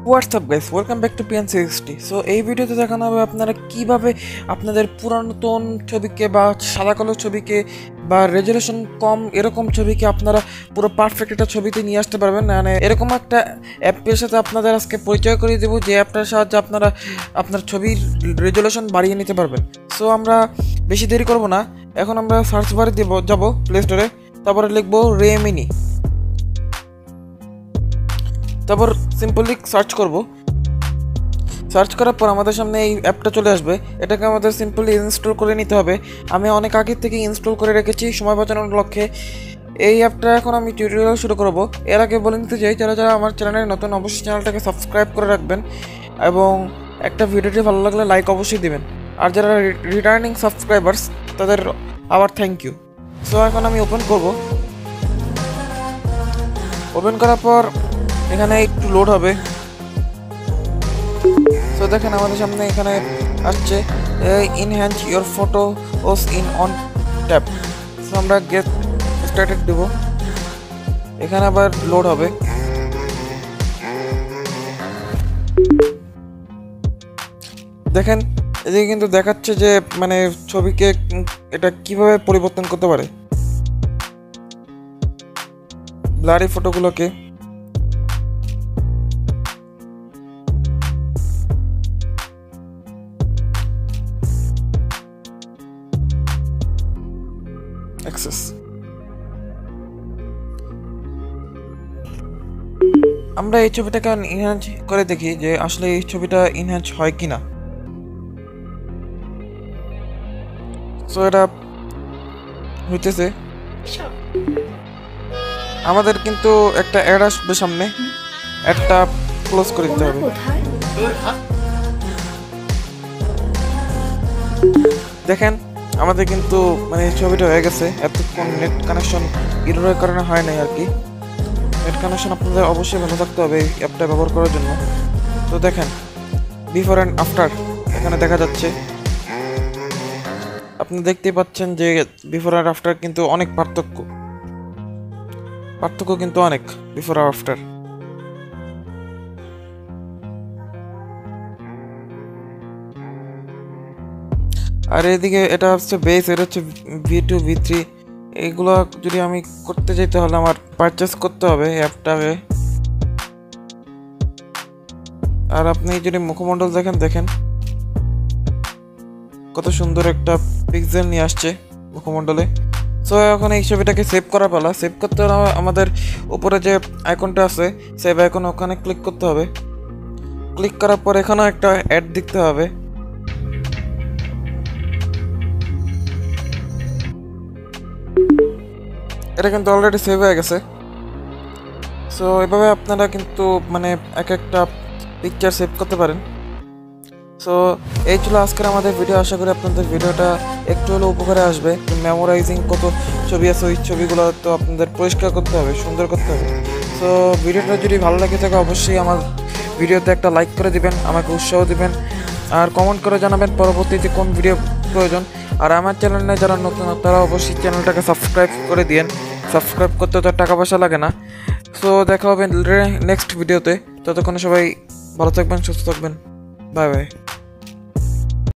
WhatsApp guys, welcome back to PN60। So এই ভিডিওতে দেখানো হবে আপনারা কিভাবে আপনাদের পুরাতন ছবিকে বা সাদা কালো ছবিকে বা রেজুলেশন কম এরকম ছবিকে আপনারা পুরো পারফেক্ট একটা ছবিতে নিয়ে আসতে পারবেন। মানে এরকম একটা অ্যাপের সাথে আপনাদের আজকে পরিচয় করিয়ে দেবো, যে অ্যাপটার সাহায্যে আপনারা আপনার ছবির রেজুলেশন বাড়িয়ে নিতে পারবেন। সো আমরা বেশি দেরি করব না, এখন আমরা সার্চ বারে যাব প্লে স্টোরে, তারপরে লিখবো রেমিনি, তারপর সিম্পলি সার্চ করব। সার্চ করার পর আমাদের সামনে এই অ্যাপটা চলে আসবে। এটাকে আমাদের সিম্পলি ইনস্টল করে নিতে হবে। আমি অনেক আগে থেকে ইনস্টল করে রেখেছি সময় বাঁচানোর লক্ষ্যে। এই অ্যাপটা এখন আমি টিউটোরিয়াল শুরু করব। এর আগে বলে নিতে চাই, যারা যারা আমার চ্যানেলে নতুন অবশ্যই চ্যানেলটাকে সাবস্ক্রাইব করে রাখবেন এবং একটা ভিডিওটি ভালো লাগলে লাইক অবশ্যই দিবেন। আর যারা রিটার্নিং সাবস্ক্রাইবার্স তাদের আবার থ্যাংক ইউ। সো এখন আমি ওপেন করব। ওপেন করার পর এখানে একটু লোড হবে। সো দেখেন আমাদের সামনে এখানে আসছে enhance your photos in one tap. So আমরা গেট স্টার্টেড দেব। এখানে আবার লোড হবে। দেখেন এদিকে কিন্তু দেখাচ্ছে যে মানে ছবিকে এটা কিভাবে পরিবর্তন করতে পারে, ব্লারি ফটোগুলোকে। আমরা এই ছবিটাকে ইনহ্যান্স করে দেখি যে আসলে এই ছবিটা ইনহ্যান্স হয় কিনা। সো এটা হইতেছে। আমাদের কিন্তু একটা অ্যাড আসবে সামনে, অ্যাডটা ক্লোজ করে দিতে হবে। দেখেন আমাদের কিন্তু মানে ছবিটা হয়ে গেছে। এতক্ষণ নেট কানেকশন এররের কারণে হয় নাই আর কি। নেট কানেকশন আপনাদের অবশ্যই ভালো থাকতে হবে এই অ্যাপটা ব্যবহার করার জন্য। তো দেখেন বিফোর অ্যান্ড আফটার এখানে দেখা যাচ্ছে। আপনি দেখতেই পাচ্ছেন যে বিফোর আর আফটার কিন্তু অনেক পার্থক্য কিন্তু অনেক বিফোর আর আফটার। আর এদিকে এটা হচ্ছে বেস, এটা হচ্ছে V2 V3। এইগুলো যদি আমি করতে চাই তাহলে আমার পারচেস করতে হবে অ্যাপটাকে। আর আপনি যদি মুখমণ্ডল দেখেন কত সুন্দর একটা পিক্সেল নিয়ে আসছে মুখমণ্ডলে। সো এখন এই ছবিটাকে সেভ করা পালা। সেভ করতে হলে আমাদের উপরে যে আইকনটা আছে সেভ আইকন, ওখানে ক্লিক করতে হবে। ক্লিক করার পর এখানেও একটা অ্যাড দিতে হবে। এটা কিন্তু অলরেডি সেভ হয়ে গেছে। সো এভাবে আপনারা কিন্তু মানে এক একটা পিকচার সেভ করতে পারেন। সো এই ছিল আজকের আমাদের ভিডিও। আশা করি আপনাদের ভিডিওটা একটু হলেও উপকারে আসবে। মেমোরাইজিং কত ছবি আছে ওই ছবিগুলো তো আপনাদের পরিষ্কার করতে হবে, সুন্দর করতে হবে। সো ভিডিওটা যদি ভালো লাগে থাকে অবশ্যই আমার ভিডিওতে একটা লাইক করে দিবেন, আমাকে উৎসাহ দিবেন, আর কমেন্ট করে জানাবেন পরবর্তীতে কোন ভিডিও প্রয়োজন। আর আমার চ্যানেলে যারা নতুন তারা অবশ্যই চ্যানেলটাকে সাবস্ক্রাইব করে দিয়েন। সাবস্ক্রাইব করতে তো টাকা পয়সা লাগে না। সো দেখা হবে নেক্সট ভিডিওতে। ততক্ষণে সবাই ভালো থাকবেন, সুস্থ থাকবেন। Bye bye.